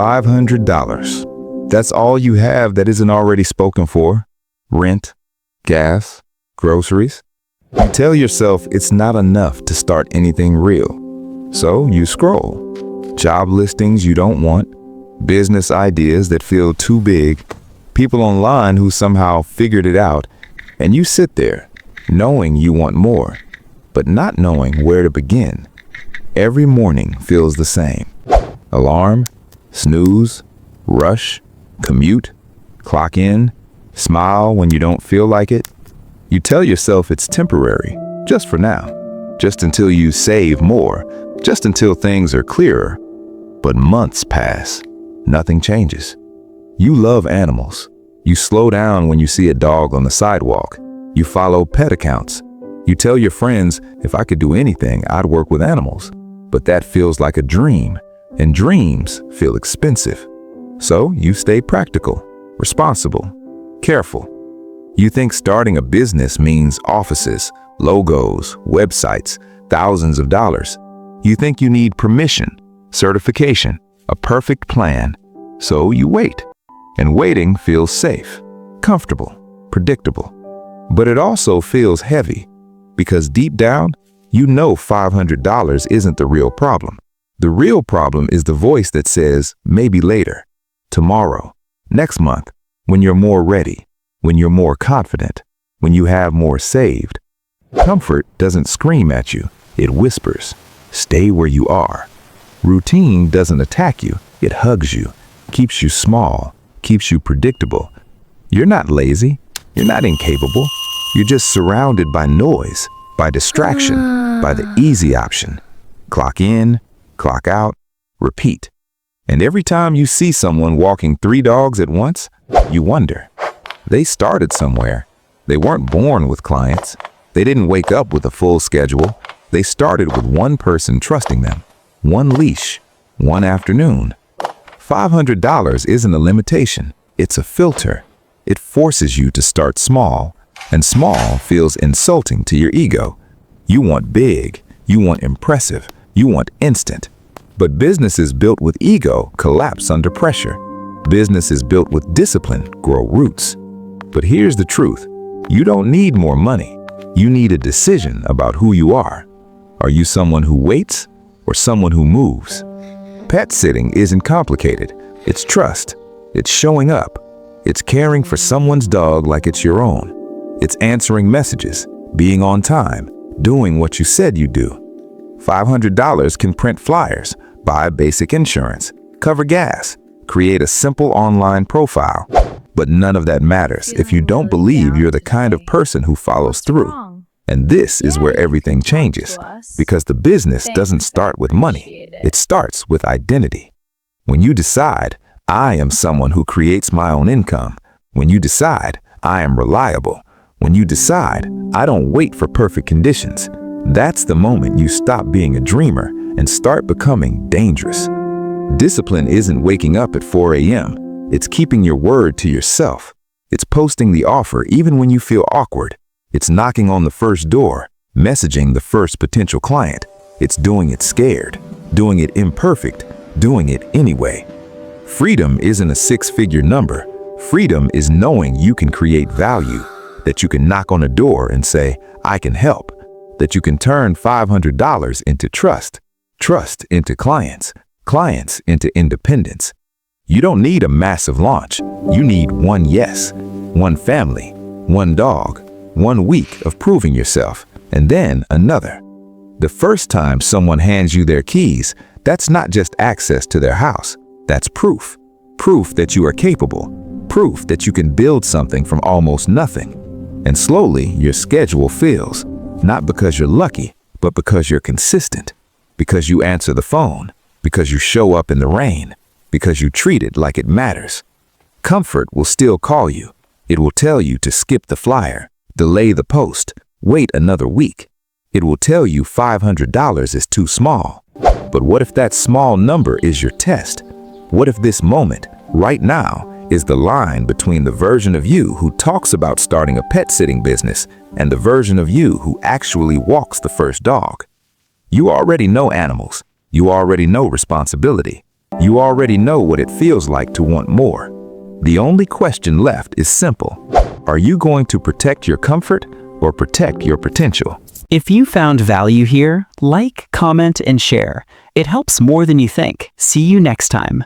$500. That's all you have that isn't already spoken for. Rent, gas, groceries. You tell yourself it's not enough to start anything real. So you scroll. Job listings you don't want, business ideas that feel too big, people online who somehow figured it out, and you sit there knowing you want more, but not knowing where to begin. Every morning feels the same. Alarm, snooze, rush, commute, clock in, smile when you don't feel like it. You tell yourself it's temporary, just for now, just until you save more, just until things are clearer. But months pass, nothing changes. You love animals. You slow down when you see a dog on the sidewalk. You follow pet accounts. You tell your friends, if I could do anything, I'd work with animals. But that feels like a dream, and dreams feel expensive. So you stay practical, responsible, careful. You think starting a business means offices, logos, websites, thousands of dollars. You think you need permission, certification, a perfect plan. So you wait. And waiting feels safe, comfortable, predictable. But it also feels heavy, because deep down, you know $500 isn't the real problem. The real problem is the voice that says, maybe later, tomorrow, next month, when you're more ready, when you're more confident, when you have more saved. Comfort doesn't scream at you, it whispers, stay where you are. Routine doesn't attack you, it hugs you, keeps you small, keeps you predictable. You're not lazy, you're not incapable, you're just surrounded by noise, by distraction, by the easy option. Clock in, clock out, repeat. And every time you see someone walking 3 dogs at once, you wonder. They started somewhere. They weren't born with clients. They didn't wake up with a full schedule. They started with one person trusting them, one leash, one afternoon. $500 isn't a limitation. It's a filter. It forces you to start small, and small feels insulting to your ego. You want big, you want impressive, you want instant. But businesses built with ego collapse under pressure. Businesses built with discipline grow roots. But here's the truth. You don't need more money. You need a decision about who you are. Are you someone who waits or someone who moves? Pet sitting isn't complicated. It's trust. It's showing up. It's caring for someone's dog like it's your own. It's answering messages, being on time, doing what you said you'd do. $500 can print flyers, buy basic insurance, cover gas, create a simple online profile. But none of that matters if you don't believe you're the kind of person who follows through. And this is where everything changes, because the business doesn't start with money. It starts with identity. When you decide, I am someone who creates my own income. When you decide, I am reliable. When you decide, I don't wait for perfect conditions. That's the moment you stop being a dreamer and start becoming dangerous. Discipline isn't waking up at 4 a.m. It's keeping your word to yourself. It's posting the offer even when you feel awkward. It's knocking on the first door, messaging the first potential client. It's doing it scared, doing it imperfect, doing it anyway. Freedom isn't a 6-figure number. Freedom is knowing you can create value, that you can knock on a door and say, I can help, that you can turn $500 into trust, trust into clients, clients into independence. You don't need a massive launch. You need one yes, one family, one dog, 1 week of proving yourself, and then another. The first time someone hands you their keys, that's not just access to their house. That's proof. Proof that you are capable. Proof that you can build something from almost nothing. And slowly, your schedule fills, not because you're lucky, but because you're consistent. Because you answer the phone. Because you show up in the rain. Because you treat it like it matters. Comfort will still call you. It will tell you to skip the flyer, delay the post, wait another week. It will tell you $500 is too small. But what if that small number is your test? What if this moment, right now, is the line between the version of you who talks about starting a pet sitting business and the version of you who actually walks the first dog? You already know animals. You already know responsibility. You already know what it feels like to want more. The only question left is simple. Are you going to protect your comfort or protect your potential? If you found value here, like, comment, and share. It helps more than you think. See you next time.